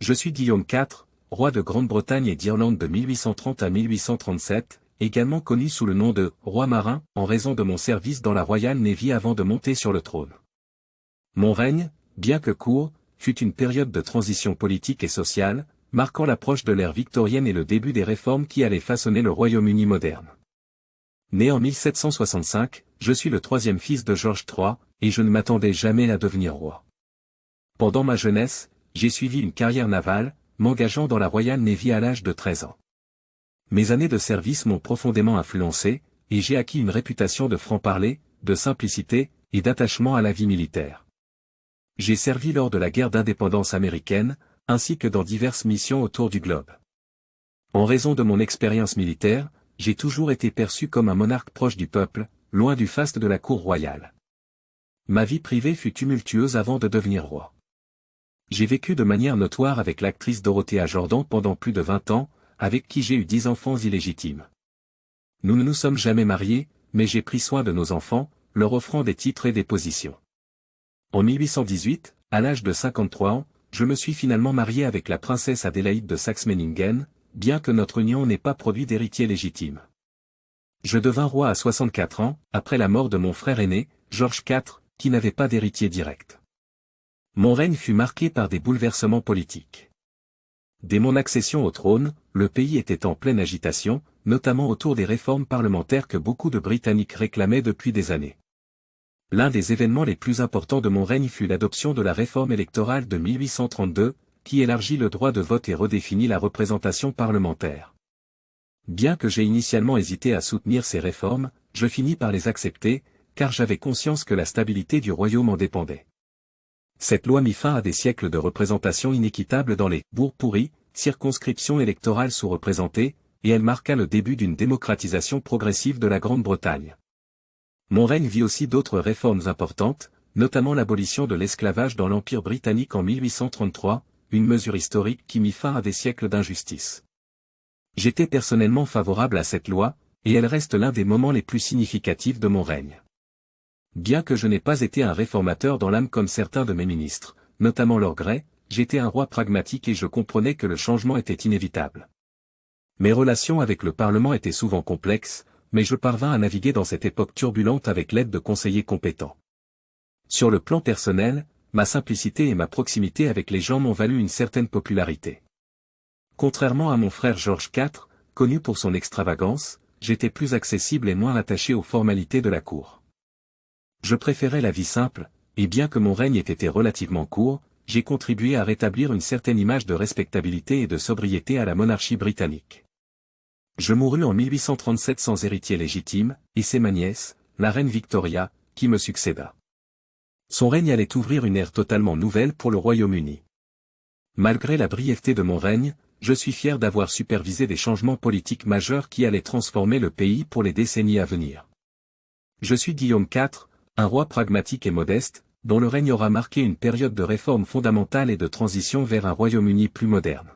Je suis Guillaume IV, roi de Grande-Bretagne et d'Irlande de 1830 à 1837, également connu sous le nom de « roi marin » en raison de mon service dans la Royal Navy avant de monter sur le trône. Mon règne, bien que court, fut une période de transition politique et sociale, marquant l'approche de l'ère victorienne et le début des réformes qui allaient façonner le Royaume-Uni moderne. Né en 1765, je suis le troisième fils de George III, et je ne m'attendais jamais à devenir roi. Pendant ma jeunesse, j'ai suivi une carrière navale, m'engageant dans la Royal Navy à l'âge de 13 ans. Mes années de service m'ont profondément influencé, et j'ai acquis une réputation de franc-parler, de simplicité, et d'attachement à la vie militaire. J'ai servi lors de la guerre d'indépendance américaine, ainsi que dans diverses missions autour du globe. En raison de mon expérience militaire, j'ai toujours été perçu comme un monarque proche du peuple, loin du faste de la cour royale. Ma vie privée fut tumultueuse avant de devenir roi. J'ai vécu de manière notoire avec l'actrice Dorothea Jordan pendant plus de 20 ans, avec qui j'ai eu 10 enfants illégitimes. Nous ne nous sommes jamais mariés, mais j'ai pris soin de nos enfants, leur offrant des titres et des positions. En 1818, à l'âge de 53 ans, je me suis finalement marié avec la princesse Adélaïde de Saxe-Meiningen, bien que notre union n'ait pas produit d'héritier légitime. Je devins roi à 64 ans, après la mort de mon frère aîné, George IV, qui n'avait pas d'héritier direct. Mon règne fut marqué par des bouleversements politiques. Dès mon accession au trône, le pays était en pleine agitation, notamment autour des réformes parlementaires que beaucoup de Britanniques réclamaient depuis des années. L'un des événements les plus importants de mon règne fut l'adoption de la réforme électorale de 1832, qui élargit le droit de vote et redéfinit la représentation parlementaire. Bien que j'ai initialement hésité à soutenir ces réformes, je finis par les accepter, car j'avais conscience que la stabilité du royaume en dépendait. Cette loi mit fin à des siècles de représentation inéquitable dans les « bourgs pourris », circonscriptions électorales sous-représentées, et elle marqua le début d'une démocratisation progressive de la Grande-Bretagne. Mon règne vit aussi d'autres réformes importantes, notamment l'abolition de l'esclavage dans l'Empire britannique en 1833, une mesure historique qui mit fin à des siècles d'injustice. J'étais personnellement favorable à cette loi, et elle reste l'un des moments les plus significatifs de mon règne. Bien que je n'ai pas été un réformateur dans l'âme comme certains de mes ministres, notamment Lord Grey, j'étais un roi pragmatique et je comprenais que le changement était inévitable. Mes relations avec le Parlement étaient souvent complexes, mais je parvins à naviguer dans cette époque turbulente avec l'aide de conseillers compétents. Sur le plan personnel, ma simplicité et ma proximité avec les gens m'ont valu une certaine popularité. Contrairement à mon frère George IV, connu pour son extravagance, j'étais plus accessible et moins attaché aux formalités de la cour. Je préférais la vie simple, et bien que mon règne ait été relativement court, j'ai contribué à rétablir une certaine image de respectabilité et de sobriété à la monarchie britannique. Je mourus en 1837 sans héritier légitime, et c'est ma nièce, la reine Victoria, qui me succéda. Son règne allait ouvrir une ère totalement nouvelle pour le Royaume-Uni. Malgré la brièveté de mon règne, je suis fier d'avoir supervisé des changements politiques majeurs qui allaient transformer le pays pour les décennies à venir. Je suis Guillaume IV, un roi pragmatique et modeste, dont le règne aura marqué une période de réformes fondamentales et de transition vers un Royaume-Uni plus moderne.